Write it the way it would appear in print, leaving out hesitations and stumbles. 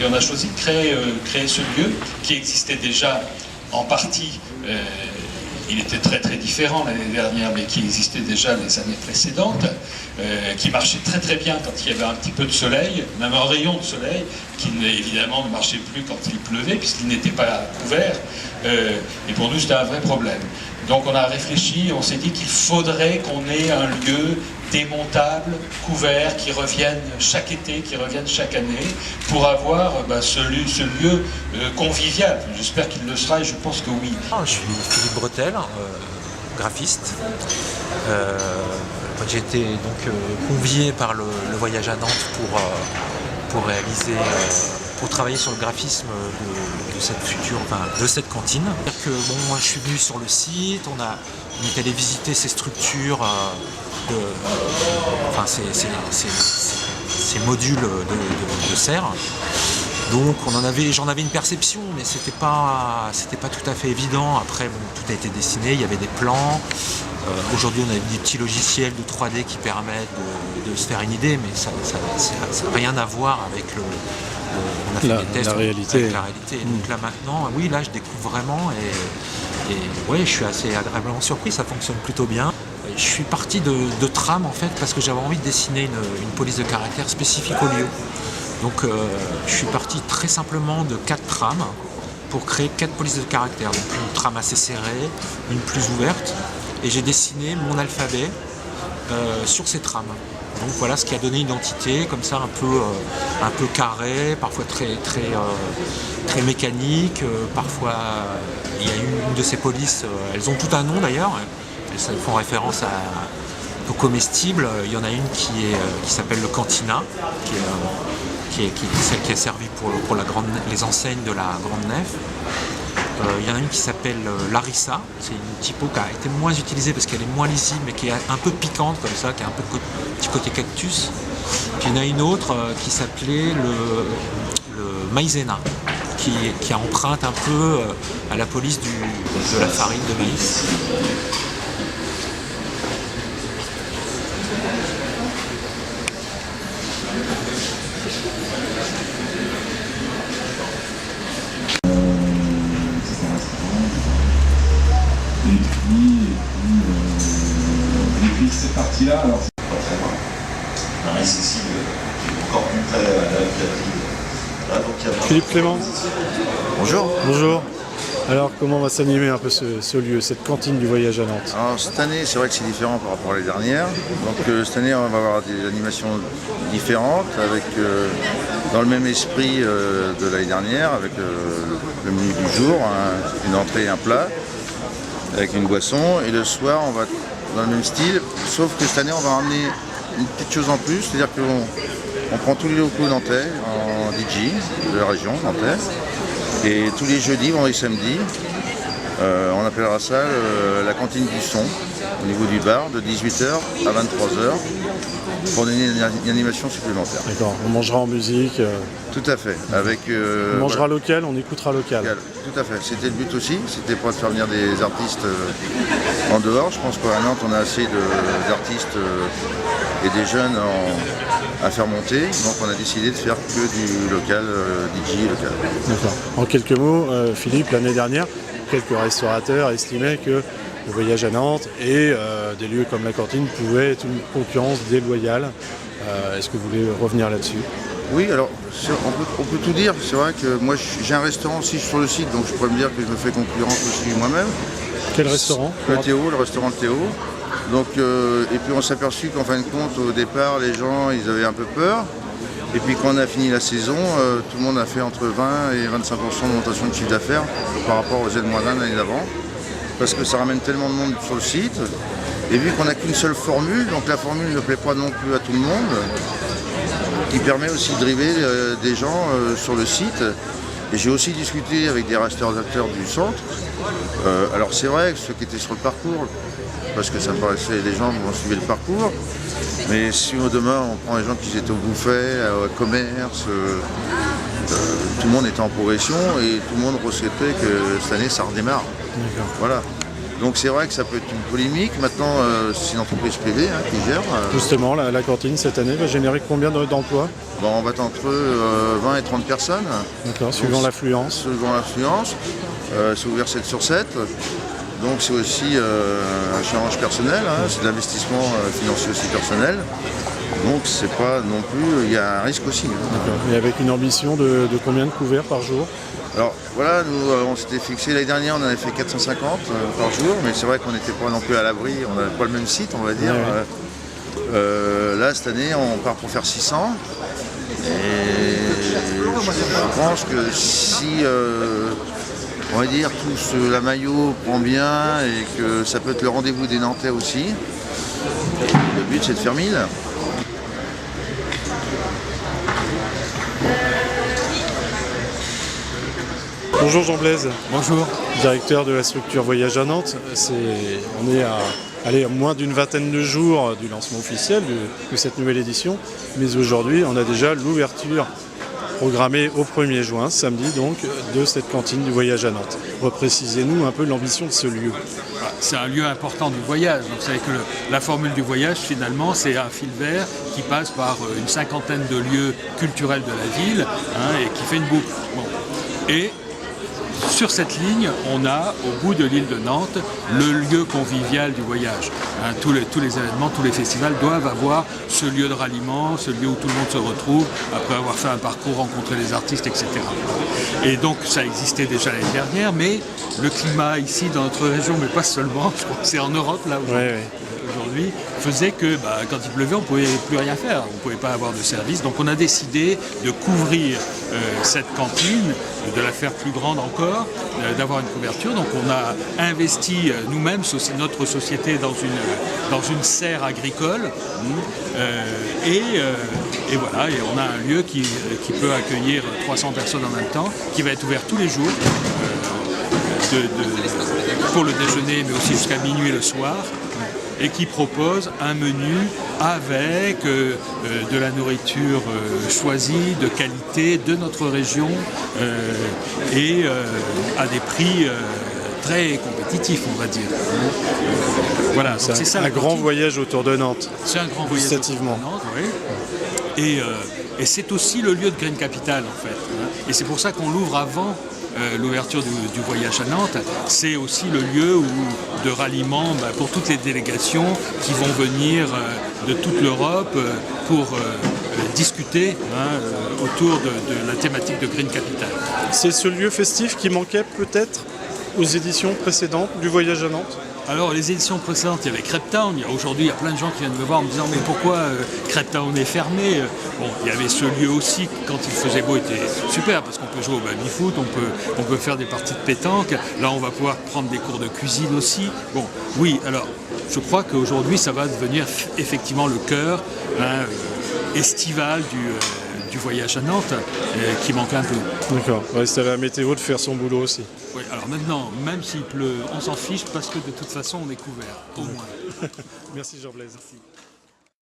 Et on a choisi de créer ce lieu qui existait déjà en partie. Il était très très différent l'année dernière, mais qui existait déjà les années précédentes, qui marchait très très bien quand il y avait un petit peu de soleil, même un rayon de soleil, qui évidemment ne marchait plus quand il pleuvait, puisqu'il n'était pas couvert. Et pour nous, c'était un vrai problème. Donc on a réfléchi, on s'est dit qu'il faudrait qu'on ait un lieu démontable, couvert, qui revienne chaque été, qui revienne chaque année, pour avoir ce lieu convivial. J'espère qu'il le sera et je pense que oui. Je suis Philippe Bretel, graphiste. J'ai été donc convié par le voyage à Nantes pour réaliser, pour travailler sur le graphisme de cette cantine. Moi je suis venu sur le site, on est allé visiter ces structures, ces modules de serre. Donc j'en avais une perception, mais c'était pas tout à fait évident. Après, tout a été dessiné, il y avait des plans. Aujourd'hui, on a des petits logiciels de 3D qui permettent de se faire une idée, mais ça n'a rien à voir avec on a fait des tests avec la réalité. Donc là maintenant, oui, là je découvre vraiment et ouais, je suis assez agréablement surpris, ça fonctionne plutôt bien. Je suis parti de trames en fait parce que j'avais envie de dessiner une police de caractère spécifique au lieu. Donc je suis parti très simplement de 4 trames pour créer 4 polices de caractère. Donc une trame assez serrée, une plus ouverte, et j'ai dessiné mon alphabet sur ces trames. Donc voilà ce qui a donné une identité comme ça un peu carré, parfois très mécanique. Parfois il y a une de ces polices, elles ont tout un nom d'ailleurs. Elles font référence au comestible. Il y en a une qui s'appelle le Cantina, qui est celle qui est servie pour les enseignes de la Grande Nef. Il y en a une qui s'appelle Larissa, c'est une typo qui a été moins utilisée parce qu'elle est moins lisible mais qui est un peu piquante comme ça, qui a un peu petit côté cactus. Puis il y en a une autre qui s'appelait le Maïzena, qui emprunte un peu à la police de la farine de maïs. Cette partie-là, alors c'est pas très loin. Un accessible, encore plus près à la créative. Philippe Clément. Bonjour. Bonjour. Alors comment va s'animer un peu ce lieu, cette cantine du voyage à Nantes? Alors cette année, c'est vrai que c'est différent par rapport à l'année dernière. Donc cette année, on va avoir des animations différentes, avec dans le même esprit de l'année dernière, avec le menu du jour, une entrée et un plat, avec une boisson. Et le soir, on va dans le même style, sauf que cette année, on va ramener une petite chose en plus, c'est-à-dire qu'on prend tous les locaux nantais en DJ de la région nantaise. Et tous les jeudis, vendredis, samedis, on appellera ça la cantine du son, au niveau du bar, de 18h à 23h, pour donner une animation supplémentaire. D'accord, on mangera en musique. Tout à fait. On mangera local, on écoutera local. Tout à fait. C'était le but aussi, c'était pour faire venir des artistes en dehors. Je pense qu'à Nantes, on a assez d'artistes et des jeunes à faire monter. Donc on a décidé de faire que du local, DJ local. D'accord. En quelques mots, Philippe, l'année dernière, quelques restaurateurs estimaient que le voyage à Nantes et des lieux comme la cantine pouvaient être une concurrence déloyale. Est-ce que vous voulez revenir là-dessus? Oui, alors on peut tout dire. C'est vrai que moi j'ai un restaurant aussi sur le site, donc je pourrais me dire que je me fais concurrence aussi moi-même. Quel restaurant? Le restaurant Théo. Donc, et puis on s'est aperçu qu'en fin de compte, au départ, les gens ils avaient un peu peur. Et puis quand on a fini la saison, tout le monde a fait entre 20 et 25% d'augmentation de chiffre d'affaires par rapport aux Z-1 l'année d'avant. Parce que ça ramène tellement de monde sur le site. Et vu qu'on n'a qu'une seule formule, donc la formule ne plaît pas non plus à tout le monde, qui permet aussi de driver des gens sur le site. Et j'ai aussi discuté avec des restaurateurs du centre. Alors c'est vrai que ceux qui étaient sur le parcours, parce que ça me paraissait, les gens vont suivre le parcours, mais si demain on prend les gens qui étaient au bouffet, au commerce, tout le monde était en progression et tout le monde souhaiterait que cette année ça redémarre. Voilà. Donc c'est vrai que ça peut être une polémique. Maintenant, c'est une entreprise privée qui gère. Justement, la cantine cette année va générer combien d'emplois? Bon, on va être entre 20 et 30 personnes. D'accord, suivant l'affluence. Suivant l'affluence. C'est ouvert 7 sur 7. Donc c'est aussi un challenge personnel, c'est de l'investissement financier aussi personnel. Donc c'est pas non plus, il y a un risque aussi. D'accord. Et avec une ambition de combien de couverts par jour? Alors voilà, nous on s'était fixé l'année dernière, on en avait fait 450 par jour, mais c'est vrai qu'on n'était pas non plus à l'abri, on n'avait pas le même site on va dire. Ouais. Là cette année on part pour faire 600 et je pense que si on va dire tous la maillot prend bien et que ça peut être le rendez-vous des Nantais aussi, le but c'est de faire 1000. Bonjour Jean Blaise. Bonjour. Directeur de la structure Voyage à Nantes. On est à moins d'une vingtaine de jours du lancement officiel de cette nouvelle édition. Mais aujourd'hui, on a déjà l'ouverture programmée au 1er juin, samedi donc, de cette cantine du Voyage à Nantes. Reprécisez-nous un peu l'ambition de ce lieu. C'est un lieu important du voyage. Donc, vous savez que la formule du voyage, finalement, c'est un fil vert qui passe par une cinquantaine de lieux culturels de la ville et qui fait une boucle. Bon. Et sur cette ligne, on a, au bout de l'île de Nantes, le lieu convivial du voyage. Tous les événements, tous les festivals doivent avoir ce lieu de ralliement, ce lieu où tout le monde se retrouve, après avoir fait un parcours, rencontré les artistes, etc. Et donc, ça existait déjà l'année dernière, mais le climat ici, dans notre région, mais pas seulement, je crois que c'est en Europe, là, aujourd'hui, faisait que quand il pleuvait, on ne pouvait plus rien faire, on ne pouvait pas avoir de service. Donc on a décidé de couvrir cette cantine, de la faire plus grande encore, d'avoir une couverture. Donc on a investi nous-mêmes, notre société, dans une serre agricole. Et voilà, et on a un lieu qui peut accueillir 300 personnes en même temps, qui va être ouvert tous les jours. Pour le déjeuner, mais aussi jusqu'à minuit le soir, et qui propose un menu avec de la nourriture choisie, de qualité, de notre région, et à des prix très compétitifs, on va dire. Voilà, c'est ça. Un grand voyage autour de Nantes. C'est un grand voyage autour de Nantes, oui. Et c'est aussi le lieu de Green Capital, en fait. Et c'est pour ça qu'on l'ouvre avant l'ouverture du voyage à Nantes. C'est aussi le lieu de ralliement pour toutes les délégations qui vont venir de toute l'Europe pour discuter autour de la thématique de Green Capital. C'est ce lieu festif qui manquait peut-être aux éditions précédentes du voyage à Nantes? Alors, les éditions précédentes, il y avait Crêpe Town. Aujourd'hui, il y a plein de gens qui viennent me voir en me disant « Mais pourquoi Crêpe Town est fermé ?» Bon, il y avait ce lieu aussi, quand il faisait beau, était super, parce qu'on peut jouer au baby-foot, on peut faire des parties de pétanque. Là, on va pouvoir prendre des cours de cuisine aussi. Bon, oui, alors, je crois qu'aujourd'hui, ça va devenir effectivement le cœur estival du voyage à Nantes, qui manque un peu. D'accord, reste à la météo de faire son boulot aussi. Oui, alors maintenant, même s'il pleut, on s'en fiche parce que de toute façon, on est couvert, au moins. Merci Jean Blaise. Merci.